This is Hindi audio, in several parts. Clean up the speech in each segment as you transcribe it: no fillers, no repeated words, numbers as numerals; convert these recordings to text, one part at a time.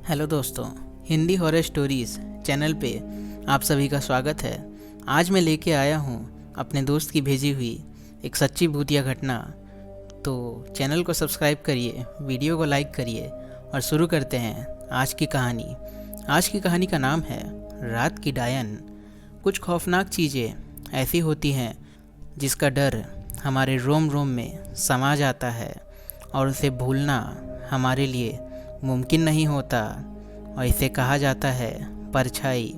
हेलो दोस्तों, हिंदी हॉरर स्टोरीज़ चैनल पे आप सभी का स्वागत है। आज मैं लेके आया हूँ अपने दोस्त की भेजी हुई एक सच्ची भूतिया घटना। तो चैनल को सब्सक्राइब करिए, वीडियो को लाइक करिए और शुरू करते हैं आज की कहानी। आज की कहानी का नाम है रात की डायन। कुछ खौफनाक चीज़ें ऐसी होती हैं जिसका डर हमारे रोम रोम में समा जाता है और उसे भूलना हमारे लिए मुमकिन नहीं होता। और इसे कहा जाता है परछाई।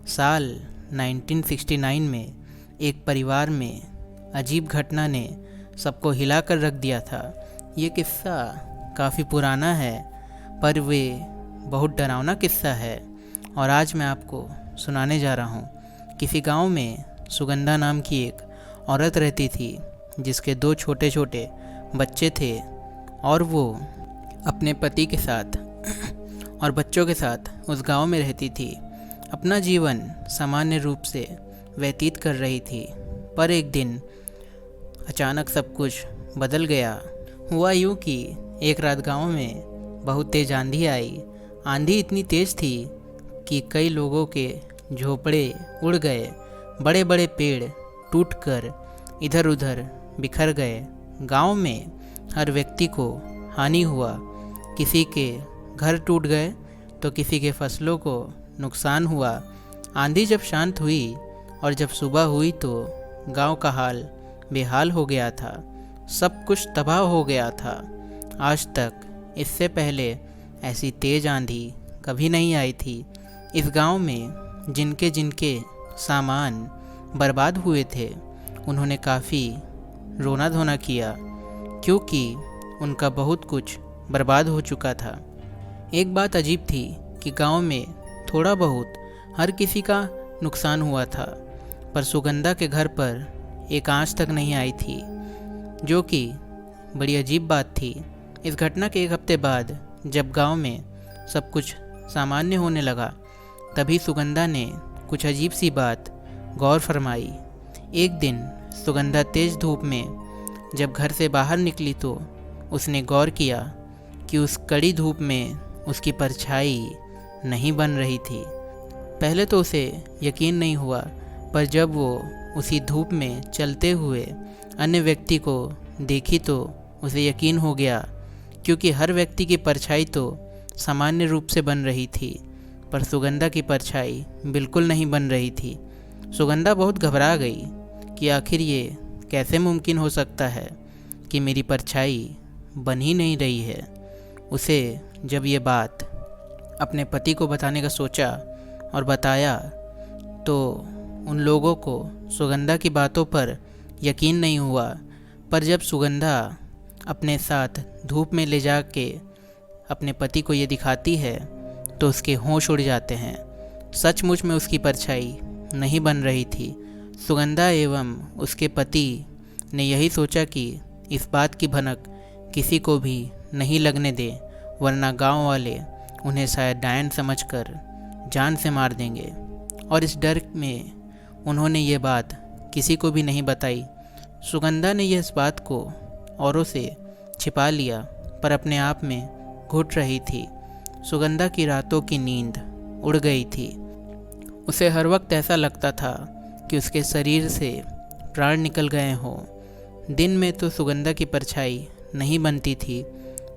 साल 1969 में एक परिवार में अजीब घटना ने सबको हिला कर रख दिया था। ये किस्सा काफ़ी पुराना है पर वे बहुत डरावना किस्सा है और आज मैं आपको सुनाने जा रहा हूँ। किसी गांव में सुगंधा नाम की एक औरत रहती थी जिसके 2 छोटे छोटे बच्चे थे और वो अपने पति के साथ और बच्चों के साथ उस गांव में रहती थी। अपना जीवन सामान्य रूप से व्यतीत कर रही थी पर एक दिन अचानक सब कुछ बदल गया। हुआ यूँ कि एक रात गांव में बहुत तेज आंधी आई। आंधी इतनी तेज थी कि कई लोगों के झोपड़े उड़ गए, बड़े बड़े पेड़ टूटकर इधर उधर बिखर गए। गांव में हर व्यक्ति को हानि हुआ। किसी के घर टूट गए तो किसी के फसलों को नुकसान हुआ। आंधी जब शांत हुई और जब सुबह हुई तो गांव का हाल बेहाल हो गया था। सब कुछ तबाह हो गया था। आज तक इससे पहले ऐसी तेज आंधी कभी नहीं आई थी। इस गांव में जिनके जिनके सामान बर्बाद हुए थे उन्होंने काफ़ी रोना धोना किया क्योंकि उनका बहुत कुछ बर्बाद हो चुका था। एक बात अजीब थी कि गांव में थोड़ा बहुत हर किसी का नुकसान हुआ था पर सुगंधा के घर पर एक आंच तक नहीं आई थी, जो कि बड़ी अजीब बात थी। इस घटना के 1 हफ्ते बाद जब गांव में सब कुछ सामान्य होने लगा तभी सुगंधा ने कुछ अजीब सी बात गौर फरमाई। एक दिन सुगंधा तेज़ धूप में जब घर से बाहर निकली तो उसने गौर किया कि उस कड़ी धूप में उसकी परछाई नहीं बन रही थी। पहले तो उसे यकीन नहीं हुआ पर जब वो उसी धूप में चलते हुए अन्य व्यक्ति को देखी तो उसे यकीन हो गया क्योंकि हर व्यक्ति की परछाई तो सामान्य रूप से बन रही थी पर सुगंधा की परछाई बिल्कुल नहीं बन रही थी। सुगंधा बहुत घबरा गई कि आखिर ये कैसे मुमकिन हो सकता है कि मेरी परछाई बन ही नहीं रही है। उसे जब ये बात अपने पति को बताने का सोचा और बताया तो उन लोगों को सुगंधा की बातों पर यकीन नहीं हुआ। पर जब सुगंधा अपने साथ धूप में ले जा के अपने पति को ये दिखाती है तो उसके होश उड़ जाते हैं। सचमुच में उसकी परछाई नहीं बन रही थी। सुगंधा एवं उसके पति ने यही सोचा कि इस बात की भनक किसी को भी नहीं लगने दे वरना गांव वाले उन्हें शायद डायन समझकर जान से मार देंगे। और इस डर में उन्होंने ये बात किसी को भी नहीं बताई। सुगंधा ने इस बात को औरों से छिपा लिया पर अपने आप में घुट रही थी। सुगंधा की रातों की नींद उड़ गई थी। उसे हर वक्त ऐसा लगता था कि उसके शरीर से प्राण निकल गए हों। दिन में तो सुगंधा की परछाई नहीं बनती थी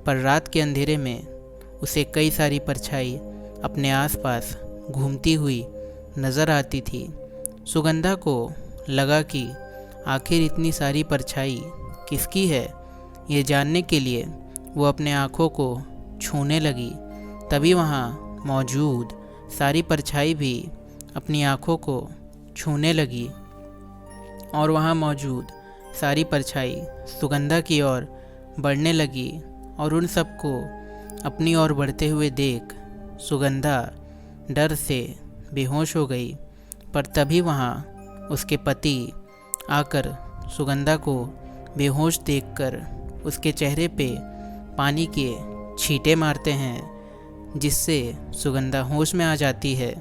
पर रात के अंधेरे में उसे कई सारी परछाई अपने आसपास घूमती हुई नज़र आती थी। सुगंधा को लगा कि आखिर इतनी सारी परछाई किसकी है। ये जानने के लिए वो अपने आँखों को छूने लगी। तभी वहाँ मौजूद सारी परछाई भी अपनी आँखों को छूने लगी और वहाँ मौजूद सारी परछाई सुगंधा की ओर बढ़ने लगी और उन सबको अपनी ओर बढ़ते हुए देख सुगंधा डर से बेहोश हो गई। पर तभी वहाँ उसके पति आकर सुगंधा को बेहोश देखकर उसके चेहरे पे पानी के छींटे मारते हैं जिससे सुगंधा होश में आ जाती है।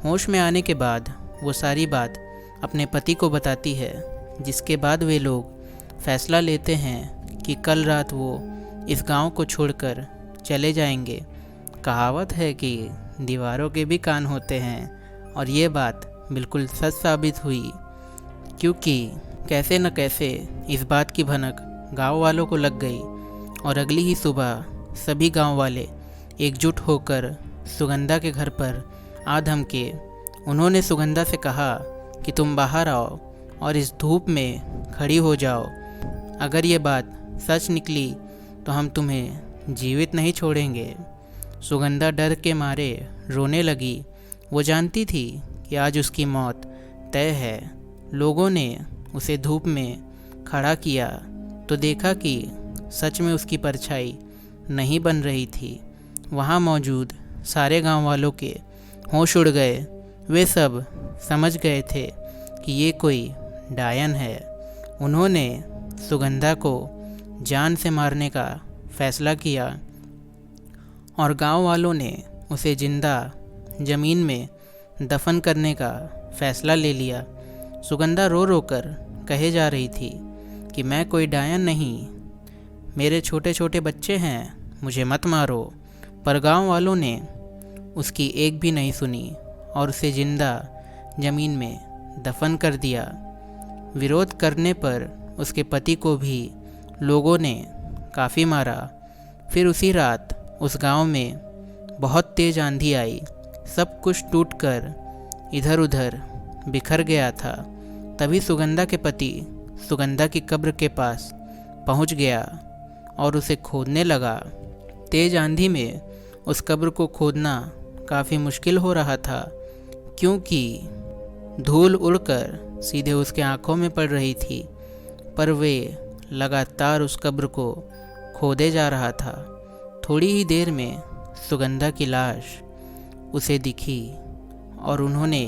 होश में आने के बाद वो सारी बात अपने पति को बताती है जिसके बाद वे लोग फैसला लेते हैं कि कल रात वो इस गांव को छोड़कर चले जाएंगे। कहावत है कि दीवारों के भी कान होते हैं, और ये बात बिल्कुल सच साबित हुई, क्योंकि कैसे न कैसे इस बात की भनक गांव वालों को लग गई और अगली ही सुबह सभी गांव वाले एकजुट होकर सुगंधा के घर पर आ धमके। उन्होंने सुगंधा से कहा कि तुम बाहर आओ और इस धूप में खड़ी हो जाओ। अगर ये बात सच निकली तो हम तुम्हें जीवित नहीं छोड़ेंगे। सुगंधा डर के मारे रोने लगी। वो जानती थी कि आज उसकी मौत तय है। लोगों ने उसे धूप में खड़ा किया तो देखा कि सच में उसकी परछाई नहीं बन रही थी। वहाँ मौजूद सारे गांव वालों के होश उड़ गए। वे सब समझ गए थे कि ये कोई डायन है। उन्होंने सुगंधा को जान से मारने का फैसला किया और गांव वालों ने उसे जिंदा ज़मीन में दफन करने का फैसला ले लिया। सुगंधा रो रो कर कहे जा रही थी कि मैं कोई डायन नहीं, मेरे छोटे छोटे बच्चे हैं, मुझे मत मारो। पर गांव वालों ने उसकी एक भी नहीं सुनी और उसे जिंदा ज़मीन में दफन कर दिया। विरोध करने पर उसके पति को भी लोगों ने काफ़ी मारा। फिर उसी रात उस गांव में बहुत तेज़ आंधी आई। सब कुछ टूटकर इधर उधर बिखर गया था। तभी सुगंधा के पति सुगंधा की कब्र के पास पहुंच गया और उसे खोदने लगा। तेज़ आंधी में उस कब्र को खोदना काफ़ी मुश्किल हो रहा था, क्योंकि धूल उड़कर सीधे उसके आंखों में पड़ रही थी। पर वे लगातार उस कब्र को खोदे जा रहा था। थोड़ी ही देर में सुगंधा की लाश उसे दिखी और उन्होंने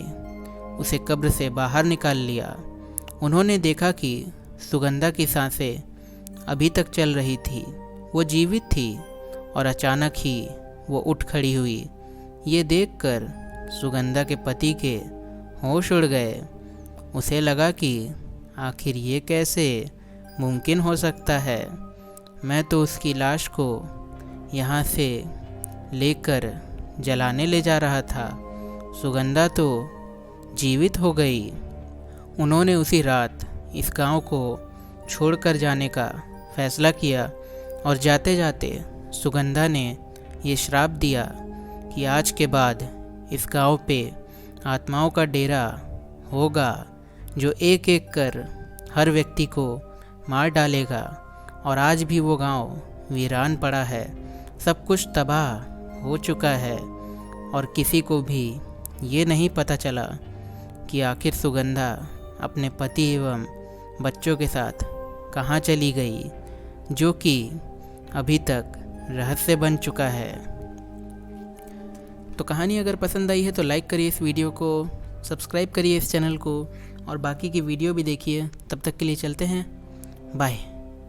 उसे कब्र से बाहर निकाल लिया। उन्होंने देखा कि सुगंधा की सांसें अभी तक चल रही थी, वो जीवित थी और अचानक ही वो उठ खड़ी हुई। ये देखकर सुगंधा के पति के होश उड़ गए। उसे लगा कि आखिर ये कैसे मुमकिन हो सकता है। मैं तो उसकी लाश को यहाँ से लेकर जलाने ले जा रहा था, सुगंधा तो जीवित हो गई। उन्होंने उसी रात इस गांव को छोड़कर जाने का फैसला किया और जाते जाते सुगंधा ने ये श्राप दिया कि आज के बाद इस गांव पे आत्माओं का डेरा होगा, जो एक एक कर हर व्यक्ति को मार डालेगा। और आज भी वो गांव वीरान पड़ा है, सब कुछ तबाह हो चुका है और किसी को भी ये नहीं पता चला कि आखिर सुगंधा अपने पति एवं बच्चों के साथ कहाँ चली गई, जो कि अभी तक रहस्य बन चुका है। तो कहानी अगर पसंद आई है तो लाइक करिए इस वीडियो को, सब्सक्राइब करिए इस चैनल को और बाकी की वीडियो भी देखिए। तब तक के लिए चलते हैं, बाय।